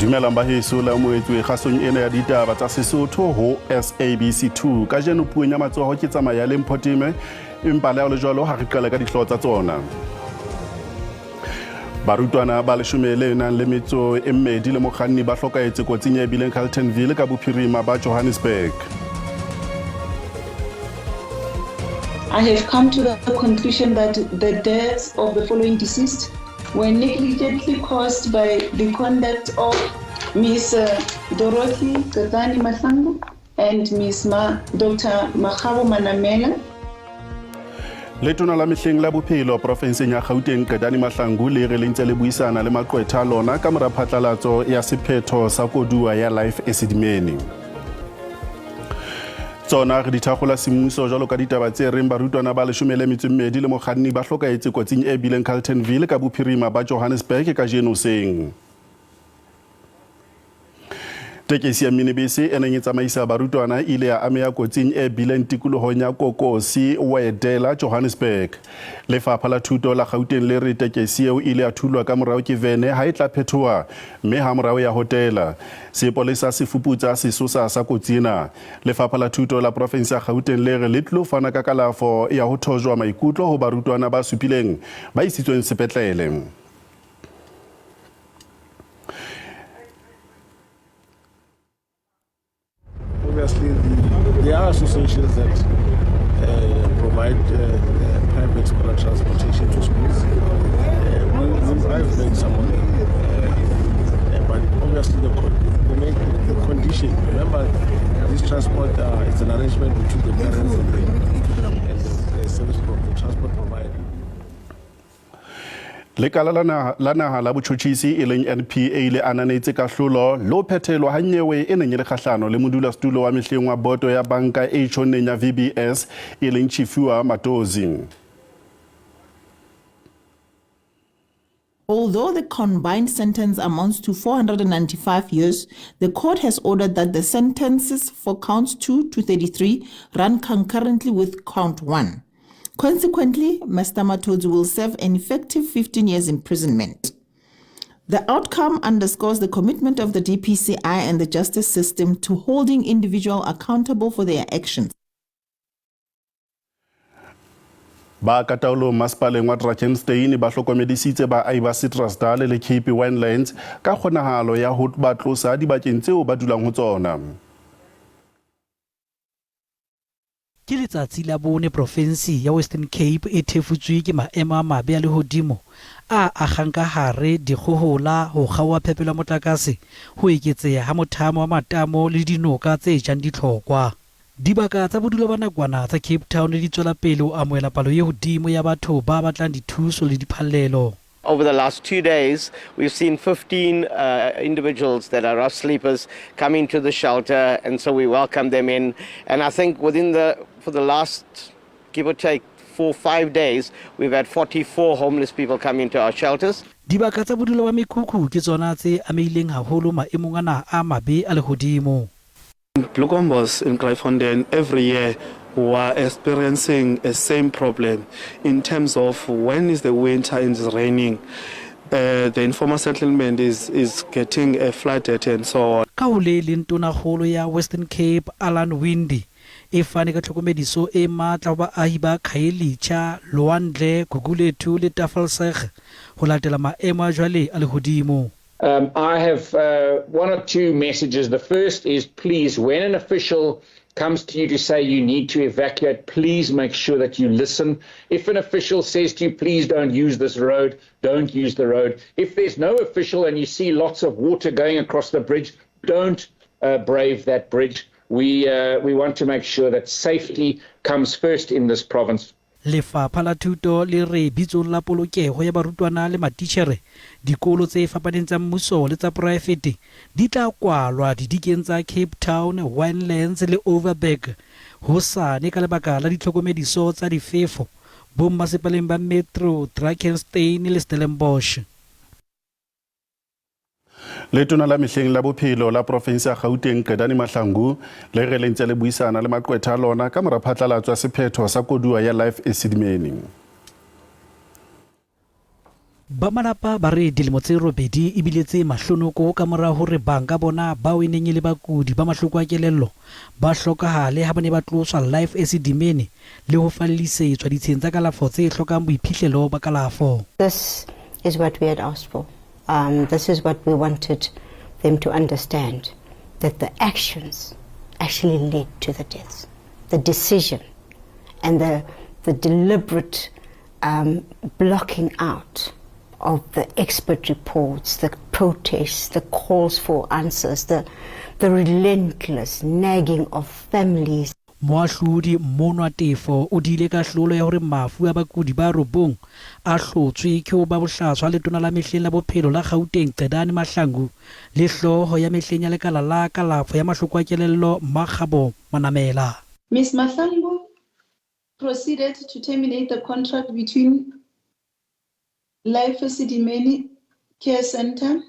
Dumelang baheso la moetswe kgasong ena ya ditaba tsa Sesotho ho SABC2 ka jeno puong ya matsoho ke tsamaya le Mphotime empa le jwalo ha re qala ka dihlooho tsa tsona. Barutwana ba 12 le mokganni ba hlokaetse kotsing ya bileng Carletonville ka bophirima ba Johannesburg. I have come to the conclusion that the deaths of the following deceased were negligently caused by the conduct of Ms. Dorothy Gadani Mahlangu and Ms. Dr. Makgabo Manamela. Letona la mehleng la bophelo profenseng ya Gauteng Gadani Mahlangu le re lentse le buisana le maqwetha lona ka mora phatlalatso ya sephetho sa koduwa ya Life Esidimeni. Tsona re dithagola semmuso jalo ka ditaba tse reng barutwana ba 12 le mokganni ba hlokaetse kotsing e bileng Carletonville ka bophirima ba Johannesburg ka jeno seng. Tekesi ya minibese e neng e tsamaisa barutwana ile ya amea kotsing e bileng tikolohong ya Kokosi Wedela Johannesburg. Lefapha la Thuto la Gauteng le re tekesi eo ile ya thulwa ka morao ke vene ha e tla phethoa mme ha morao ya hotela. Sepolesa se fuputsa sesosa sa kotsina. Lefapha la Thuto la province ya Gauteng le re le tlo fana ka kalafo ya ho thojwa maikutlo ho barutwana ba supileng ba isitsweng sepetlele. Obviously, there are associations that provide private school transportation to schools. I've made some of them, but obviously the condition. Remember, this transport is an arrangement between the parents and the service the transport provider. Lekala la naha la botjhotjhisi e leng NPA le ananetse kahlolo lo phethelwa ha nyewe e neng le kgahlano le modulasetulo wa mehleng wa boto ya banka e tshoneng ya VBS e leng Chifiwa Matozi. Although the combined sentence amounts to 495 years, the court has ordered that the sentences for counts 2 to 33 run concurrently with count 1. Consequently, Mr. Matozi will serve an effective 15 years imprisonment. The outcome underscores the commitment of the DPCI and the justice system to holding individuals accountable for their actions. Ba Kataolo Masipaleng wa Drakenstein ba hlokomedisitse ba aiba Citrusdal le Cape Winelands ka kgonahalo ya ho ba tlosa dibakeng tseo ba dulang ho tsona. Ke letsatsi la bone province ya Western Cape e thefutswe ke maemo a mabe a lehodimo a agang ka hare dikgohola ho kgaoha phepelo ya motlakase ho eketseha ha mothamo wa matamo le dinoka tse jang ditlhokwa. Dibaka tsa bodulo ba nakwana tsa Cape Town le di tswela pele o amohela palo ye hodimo ya batho ba batlang dithuso le diphallelo. Over the last 2 days, we've seen 15 individuals that are rough sleepers come into the shelter, and so we welcome them in. And I think for the last, give or take, 4 or 5 days, we've had 44 homeless people come into our shelters. Dibaka tsa bodulo ba mekhukhu ke tsona tse ameileng haholo maemong ana a mabe a lehodimo. Blue Combos in Kleinfontein every year who are experiencing the same problem in terms of when is the winter and it's raining. The informal settlement is getting flooded and so on. Ka ho le ntona kgolo ya Western Cape Alan Windy e fane ka tlhokomediso e matla ba ahi ba Khayelitsha, Loandle, Gugulethu le Tafelsig ho latela maemo a jwale a lehodimo. I have one or two messages. The first is, please, when an official comes to you to say you need to evacuate, please make sure that you listen. If an official says to you, please don't use this road, don't use the road. If there's no official and you see lots of water going across the bridge, don't brave that bridge. We want to make sure that safety comes first in this province. Lefapha la Thuto le re bitsong la polokeho ya barutwana le matitjhere dikolo tse fapaneng tsa mmuso le tsa poraefete di tla kwalwa didikeng tsa Cape Town, Winelands le Overberg hosane ka lebaka la ditlhokomediso tsa difefo bo masepaleng ba Metro, Drakenstein le Stellenbosch. Letona la mehleng la bophelo la province ya Gauteng Gadani Mahlangu le re lentse le buisana le maqwetha lona ka mora phatlalatso ya sephetho sa koduwa ya Life Esidimeni. ba malapa ba re dilemo tse robedi ebile tse mahlonoko ka mora hore banka bona ba weneng le bakudi ba mahloko a kelello ba hlokahale ha bane ba tloswa life esidimene le ho fallisetswa ditsheng tsa kalafo tse hlokang boiphihlelo ba kalafo. This is what we had asked for. This is what we wanted them to understand, that the actions actually led to the deaths. The decision and the deliberate blocking out of the expert reports, the protests, the calls for answers, the relentless nagging of families. Moahlodi Monwa Tefo o dile ka hlolo ya hore mafu a bakudi ba robong a hlotswe ke ho ba bohlaswa le tona la mehleng la bophelo la Gauteng Qedani Mahlangu le hloho ya mehleng ya lekala la kalafo ya mahloko a kelello Magabo Manamela. Ms. Mahlangu proceeded to terminate the contract between Life Esidimeni Care Center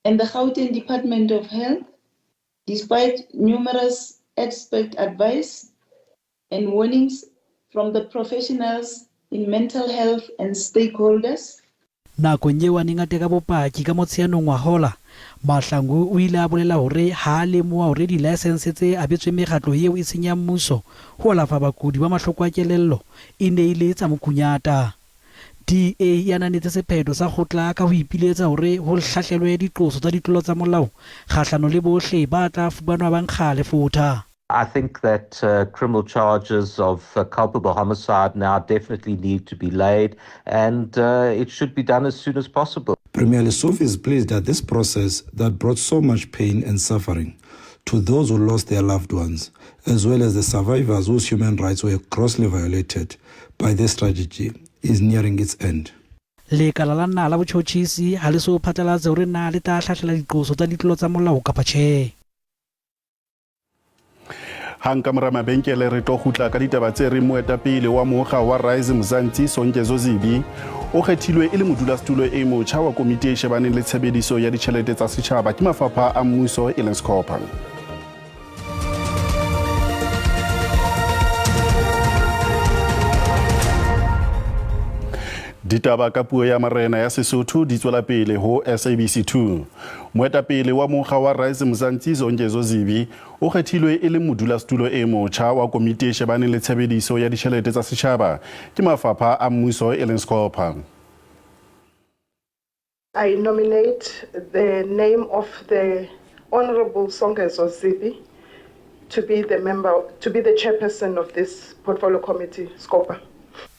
and the Gauteng Department of Health, despite numerous expert advice and warnings from the professionals in mental health and stakeholders. Nakong eo a neng a teka bopaki ka Motsheanong wa hola, Mahlangu o ile a bolela hore ha a lemoha hore di-license tse abetswe mekgatlo eo e seng ya mmuso ho alafa bakudi ba mahloko a kelello e ne e le tsa mokunyata. DA e ananetse sephetho sa kgotla ka ho ipiletsa hore ho hlahlelwe diqoso tsa ditlolo tsa molao kgahlano le bohle ba tla fumanwa ba nkga lefotha. I think that criminal charges of culpable homicide now definitely need to be laid, and it should be done as soon as possible. Premier Lesotho is pleased that this process that brought so much pain and suffering to those who lost their loved ones, as well as the survivors whose human rights were grossly violated by this tragedy, is nearing its end. Lekala la naha la botjhotjhisi ha le so phatlalatse hore na le tla hlahlela diqoso tsa ditlolo tsa molao kapa tjhe. Hankamara mabenkele re tlo khutla ka ditaba tse re moetapele wa mokga wa Rise Mzansi Songezo Zibi o kgethilwe e le modulasetulo e motjha wa komiti e shebaneng le tshebediso ya ditjhelete tsa setjhaba ke mafapha a mmuso e leng Scopa. Ditaba ka puo ya marena ya Sesotho di tswela pele ho SABC2. Moetapele wa mokga wa Rise Mzansi Songezo Zibi o kgethilwe e le modulasetulo e motjha wa komiti e shebaneng le tshebediso ya ditjhelete tsa setjhaba ke mafapha a mmuso e leng Scopa. I nominate the name of the Honorable Songezo Zibi to be the chairperson of this portfolio committee, Scopa.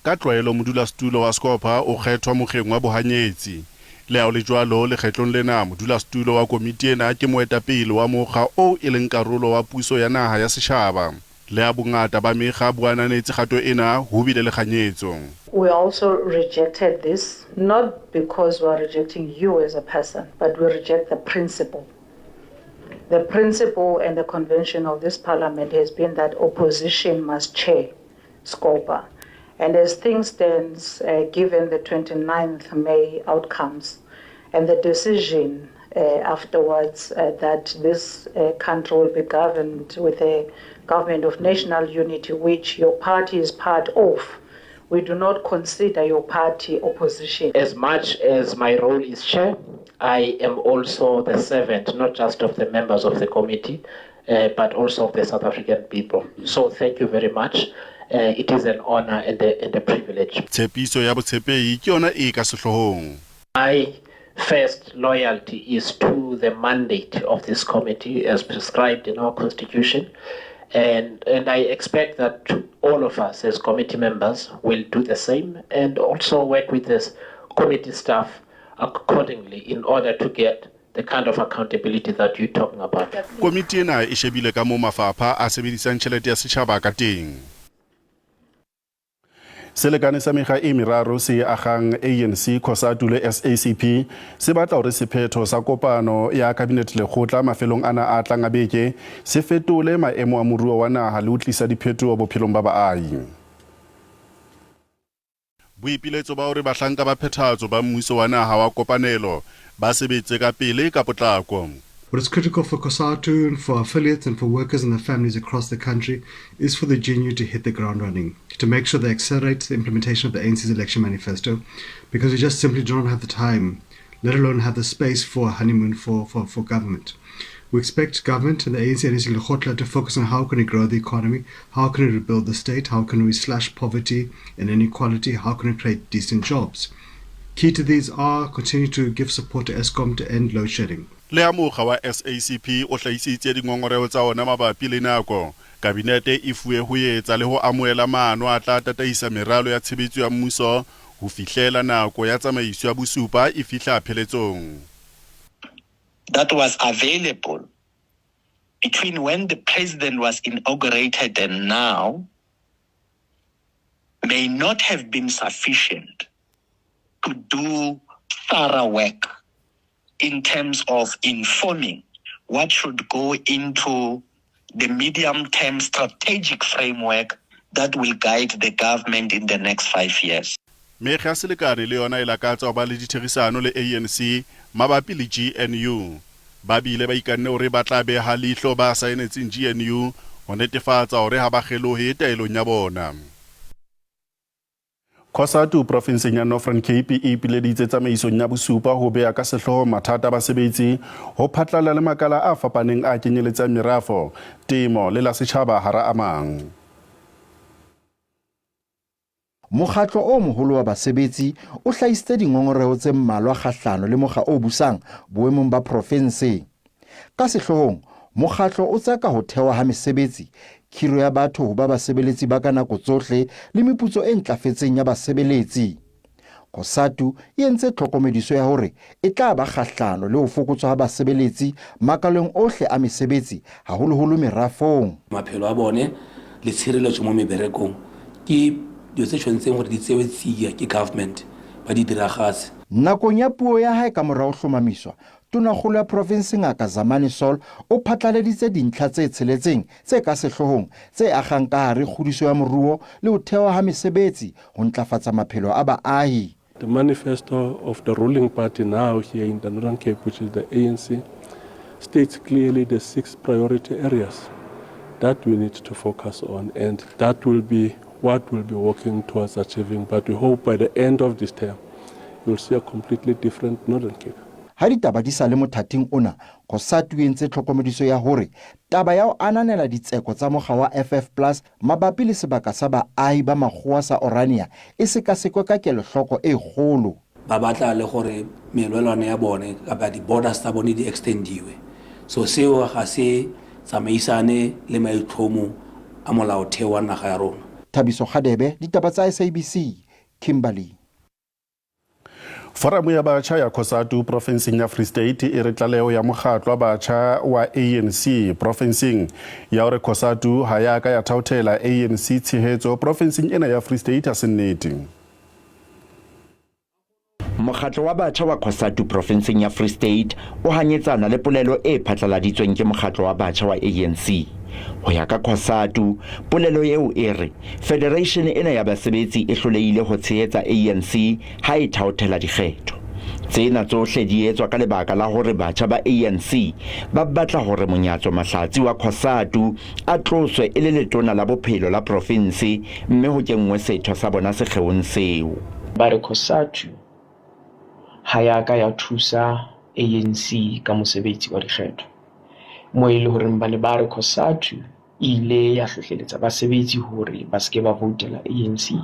Ka tlwaelo modulasetulo wa Scopa o kgethwa mokgeng wa bohanyetsi. Le ha o le jwalo lekgetlong lena modulasetulo wa komiti ena ke moetapele wa mokga o e leng karolo wa puso ya naha ya setjhaba. Le ha bongata ba mekga bo ananetse kgato ena ho bile le kganyetso. We also rejected this, not because we are rejecting you as a person, but we reject the principle. The principle and the convention of this parliament has been that opposition must chair Scopa. And as things stand, given the 29th May outcomes and the decision afterwards that this country will be governed with a government of national unity, which your party is part of, we do not consider your party opposition. As much as my role is chair, I am also the servant, not just of the members of the committee, but also of the South African people. So thank you very much. It is an honor and a privilege. Tshepiso ya botshepehi ke yona e ka sehlohong. My first loyalty is to the mandate of this committee as prescribed in our constitution. And I expect that all of us as committee members will do the same and also work with this committee staff accordingly in order to get the kind of accountability that you're talking about. Komiti ena e shebile ka mo mafapha a sebedisang tjhelete ya setjhaba ka teng. Selekane sa mekga e meraro se agang ANC COSATU le SACP se batla hore sephetho sa kopano ya cabinet lekgotla mafelong ana a tlang a beke se fetole maemo a moruo wa naha le ho tlisa diphetoho bophelong ba baahi. Boipiletso ba hore bahlanka ba phethahatso ba mmuso wa naha wa kopanelo ba sebetse ka pele ka potlako. What is critical for COSATU and for affiliates and for workers and their families across the country is for the GNU to hit the ground running, to make sure they accelerate the implementation of the ANC's election manifesto, because we just simply do not have the time, let alone have the space for a honeymoon for government. We expect government and the ANC and Lekgotla to focus on how can we grow the economy, how can we rebuild the state, how can we slash poverty and inequality, how can we create decent jobs. Key to these are continue to give support to ESCOM to end load shedding. Le amogha wa SACP o hlaisitse dingongoreo tsa ona mabapi le nako kabinete e fuwe ho etsa le ho amoela maano a tla tataisa meralo ya tshebetso ya mmuso ho fihlela nako ya tsamaiso ya bosupa e fihla pheletsong. That was available between when the president was inaugurated and now may not have been sufficient to do thorough work in terms of informing what should go into the medium-term strategic framework that will guide the government in the next 5 years. Mekga selekane le yona e lakatsa ba le ditherisano le ANC mabapi le GNU. Ba bile ba ikanne hore ba tla beha leihlo ba saenetseng GNU ho netefatsa hore ha ba kgelohe taelong ya bona. COSATU provinseng ya Northern Cape e ipileditse tsamaisong ya bosupa ho beha ka sehloho mathata ba sebetsi ho phatlalla le makala a fapaneng a kenyeletsang merafo, temo le la setjhaba hara amang. Mokgatlo o moholo wa basebetsi o hlahisitse dingongoreo tse mmalwa kgahlano le mokga o busang boemong ba province. Ka sehlohong, mokgatlo o tsaka ho thewa ha mesebetsi, khiro ya batho ho ba basebeletsi ba ka nako tsohle le meputso e ntlafetseng ya basebeletsi. COSATU e entse tlhokomediso ya hore e tla ba kgahlano le ho fokotswa ha basebeletsi makaleng ohle a mesebetsi haholoholo merafong. Maphelo a bone le tshireletso mo meberekong ke dio tse tshwantseng hore di tsewe tsiya ke government ba di diragatse. Nakong ya puo ya hae ka morao hlomamiswa, Tonakgolo ya province Ngaka Zamani Sol o phatlaladitse dintlha tse tsheletseng tse ka sehlohong tse akgang ka hare kgodiso ya moruo le ho thewa ha mesebetsi ho ntlafatsa maphelo a baahi. The manifesto of the ruling party now here in the Northern Cape, which is the ANC, states clearly the 6 priority areas that we need to focus on, and that will be what we'll be working towards achieving. But we hope by the end of this term, you'll see a completely different Northern Cape. Ha ditaba di sa le mothating ona, COSATU e entse tlhokomediso ya hore taba ya ho ananela ditseko tsa mokga wa FF+ mabapi le sebaka sa baahi ba makgowa sa Orania e sekasekwe ka kelohloko e kgolo. Ba batla le gore melwelwane ya bone kapa di borders tsa bone di extendiwe. So seo ga se tsamaisane le maitlhomo a molaotheo wa naga ya rona. Thabiso Khadebe, ditaba tsa SABC, Kimberley. Foramu ya batjha ya COSATU provinseng ya Free State e re tlaleo ya mokgatlo wa batjha wa ANC provinseng ya hore COSATU ha ya ka ya thaothela ANC tshehetso provinseng ena ya Free State a sennete. Mokgatlo wa batjha wa COSATU provinseng ya Free State o hanyetsana le polelo e phatlaladitsweng ke mokgatlo wa batjha wa ANC. Ho ya ka COSATU, polelo eo e re Federation ena ya basebetsi e hlolehile ho tshehetsa ANC ha e thaothela dikgetho. Tsena tsohle di etswa ka lebaka la hore batjha ba ANC ba batla hore Monyatso Mahlatsi wa COSATU a tloswe e le letona la bophelo la province mme ho kenngwe setho sa bona sekgeong seo. Ba re COSATU ha ya ka ya thusa ANC ka mosebetsi wa dikgetho. Mo ile hore ba le ba re COSATU ile ya hlohleletsa basebetsi hore ba ske ba votela ANC.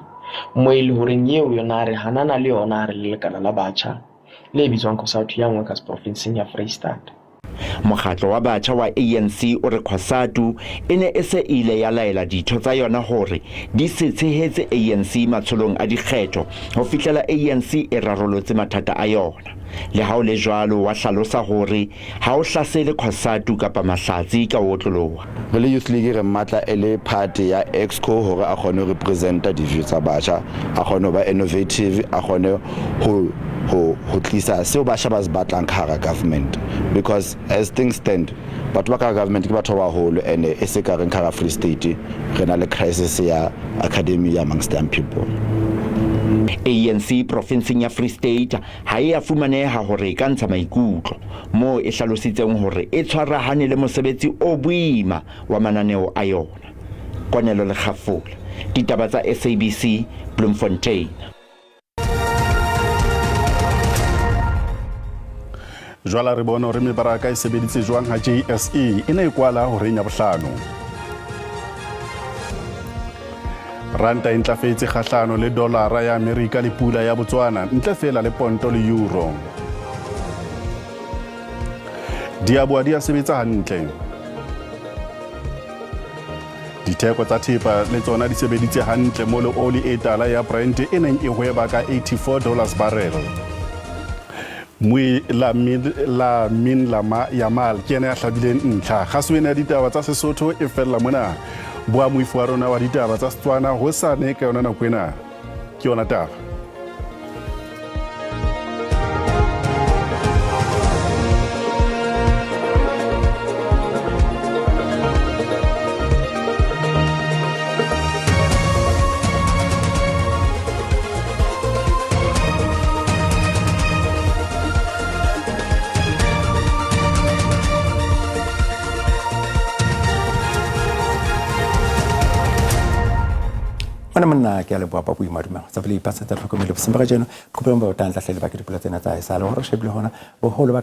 Mo ile hore nyeo yona re hanana le yona re le lekala la batjha le bitswang COSATU ya Workers provinseng ya Freystata. Mokgatlo wa batjha wa ANC o re COSATU ene e se ile ya laela ditho tsa yona hore di se tshehetse ANC matsholong a dikgetho ho fihlela ANC e rarolotse mathata a yona. Le ha o le jwalo wa hlalosa hore ha o hlasele COSATU kapa Mahlatsi ka otloloha. Re le Youth League re matla ele party ya EXCO hore a kgone ho representa di-views tsa batjha, a kgone ho ba innovative, a kgone ho tlisa seo batjha ba se batlang ka hara government, because as things stand batho ba ka government ke batho ba haholo and e se ka reng ka Free State re na le crisis ya academy amongst young people. ANC provinseng ya Free State ha e a fumaneha hore e ka ntsha maikutlo moo e hlalositseng hore e tshwarahane le mosebetsi o boima wa mananeo a yona. Konelo Lekgafula, ditaba tsa SABC, Bloemfontein. Jwala re bona hore mebaraka e sebeditse jwang ha JSE e ne e kwala horeng ya bohlano. Ranta intlafetse kgahlano le dolara ya Amerika le pula ya Botswana ntle fela le ponto le euro. Diabo di a sebetsa hantle. Ditheko tsa thepa le tsona di sebeditse hantle mo le oli e tala ya Brent e neng e hweba ka $84 barrel. Mui la min lama yamal ke ene a hlabileng ntlha gaswena ya ditaba tsa Sesotho e fella mona boa moifu wa rona wa ditaba tsa Setswana ho sane ka yona nako ena ke yona taba. Mana ke a leboha pa boimaduma tsa bile ipatsa tsa tlhokomelo semba jeno khopela mba tantla hle le ba ke dipula tsena tsa isala hore shebile hona bo holo ba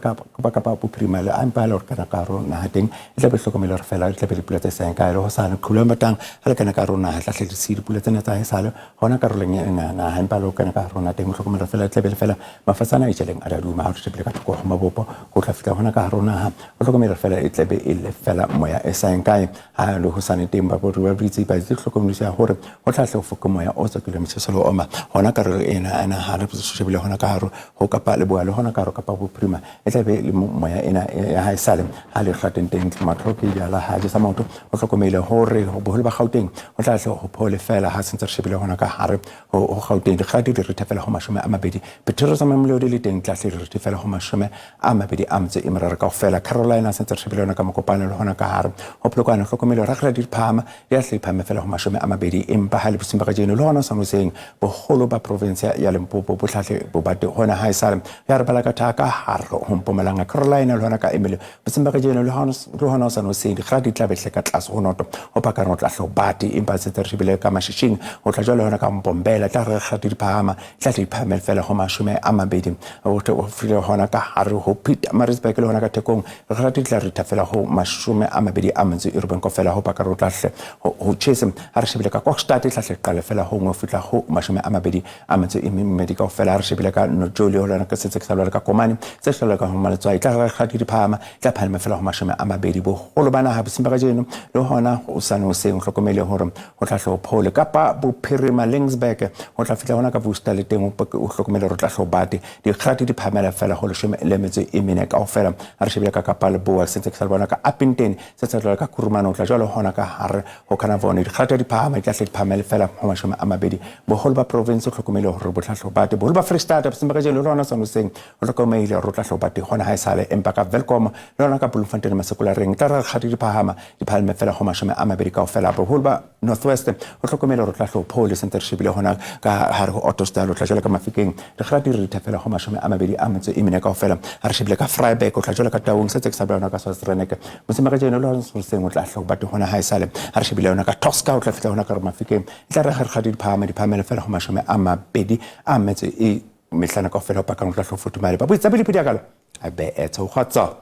ka bo primale a mpa le kana ka ro na teng e tla be tlhokomelo re fela e tla be dipula tsa isang ka le ho sana khula matang ha le kana ka ro na tla hle di dipula tsena tsa isala hona ka ro leng na ha mpa le kana ka ro na teng tlhokomelo fela e tla be fela mafatsana e tseleng a duma ha shebile ka thoko ma bopo go tla fitla hona ka ro na ha tlhokomelo fela e tla be e le fela moya e sang kae ha le ho sana teng ba bo re bitse ba tlhokomelo ya hore ho tla hle moya o tsa kile metseselo oma hona ka re ena ha le shebile hona ka haro ho ka pa le boa le hona ka ro ka pa bo prima e tla be le moya ena ya ha isale ha le kgateng teng matlhoki ya la ha je sa motho o hlokomele hore ho boholo ba Gauteng o tla hle ho phole fela ha sentse shebile hona ka hare ho Gauteng di khadi di retefela ho mashome a mabedi petero sa memlo le teng tla hle re retefela ho mashome a mabedi a mtse e merara ka fela Carolina sentse shebile hona ka mokopane le hona ka hare ho plokwana hlokomele ra khadi di phama ya hle phama fela ho mashome a mabedi empa ha le bosimba ka jeno le hona sa noseng boholo ba province ya Limpopo bo hlahle bo bate hona ha isale ya re bala ka thaka harro ho Mpumalanga Carolina le hona ka Emily bosimba ka jeno le hona sa noseng di khadi tla behle ka tlase ho noto ho pa ka no tla hlo bati empa se teribile ka mashishing ho tla jwale hona ka Mpombela tla re khadi di phama tla di phama fela ho mashume a mabedi o file hona ka hare ho Peter Maritzburg le hona ka Tekong re tla re tafela ho mashume a mabedi a mantsi urban ko fela ho pa ka ro tla hle ho chese ha re shebile ka Kokstad tla hle qale fela ho ngo fitla ho mashome a mabedi a mantsi e medical fela re shebile ka no Joli ho lana ka setse ka ka Komani se hlola ka ho maletswa tla re khadi di phama tla phama fela ho mashome a mabedi bo holo bana ha bosimba ka jeno le hona o sano se o hlokomele hore ho tla hlo phole ka pa bo Phirima Lingsburg ho tla fitla hona ka Booster le teng o hlokomele re tla hlo bati di khadi di phamela fela ho leshome le metso e mene ka ofela re shebile ka Kapale boa setse ka bona ka Upington se tla ka Kurumano tla jalo hona ka hare ho kana vone di khadi di phama tla hle di phamela fela ho mashome a mabedi boholo ba province hlokomele hore bo tlhahlo bate boholo ba Free State se maka jelo lona sano seng o hlokomele hore tlhahlo bate hona ha isale empa ka Welkom lona ka Bloemfontein Masekolareng tla re khadi di phama di phalme fela ho mashome a mabedi ka ofela boholo ba Northwest o hlokomele hore tlhahlo phole center shebile hona ka hare ho Ottosdal o tla jela ka Mafikeng re khadi re thafela ho mashome a mabedi a metse e mene ka ofela ha re shebile ka Vryburg o tla jela ka Taung se tseksa bona ka Swaziland mo se maka jelo lona sano seng o tlhahlo bate hona ha isale ha re shebile hona ka Tosca o tla fitla hona ka Mafikeng tla re khadi di phama di phamela fela ho mashome a mabedi a metse e mehlana ka ofela pa ka ntla hlo futumale ba boitsa bile pedi akalo a be etso khotso